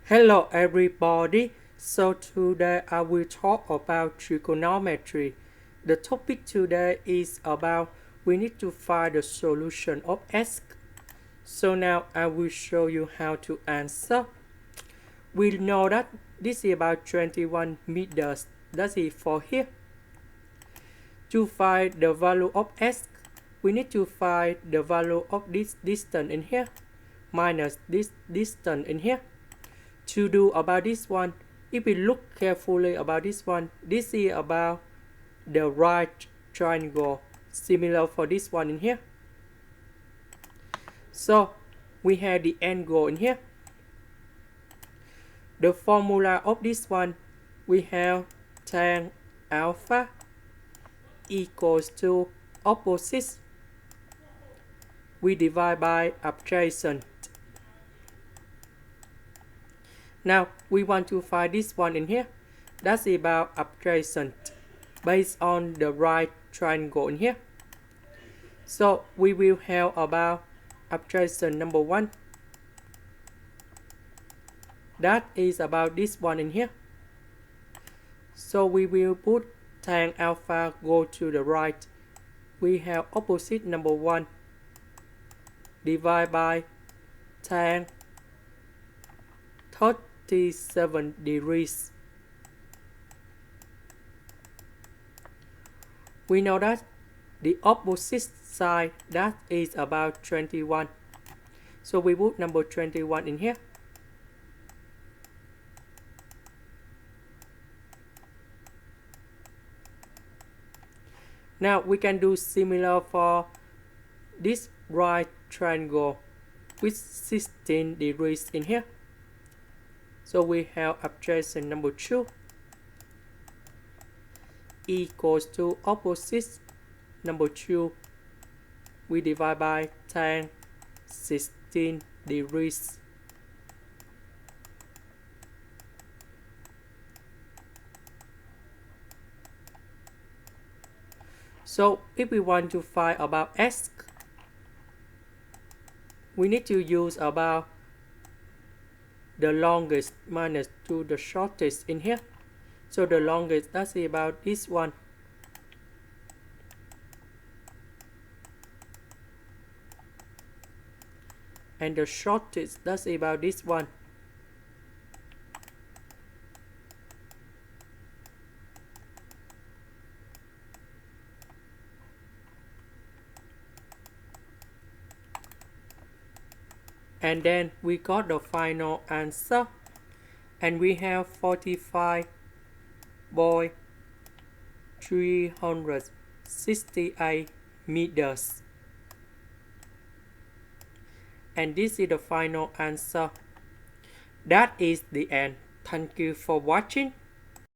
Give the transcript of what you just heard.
Hello everybody, so today I will talk about trigonometry. The topic today is about we need to find the solution of x. So now I will show you how to answer. We know that this is about 21 meters, that is for here. To find the value of x, we need to find the value of this distance in here minus this distance in here. To do about this one, if we look carefully about this one, this is about the right triangle, similar for this one in here. So we have the angle in here. The formula of this one, we have tan alpha equals to opposite. We divide by adjacent. Now we want to find this one in here. That's about adjacent based on the right triangle in here. So we will have about adjacent number 1. That is about this one in here. So we will put tan alpha go to the right. We have opposite number 1 divided by tan 37 degrees. We know that the opposite side, that is about 21. So we put number 21 in here. Now we can do similar for this right triangle with 16 degrees in here. So we have adjacent number 2 equals to opposite number 2. We divide by tan 16 degrees. So if we want to find about x, we need to use about the longest minus to the shortest in here. So the longest, that's about this one. And the shortest, that's about this one. And then we got the final answer, and we have 45.368 meters. And this is the final answer. That is the end. Thank you for watching.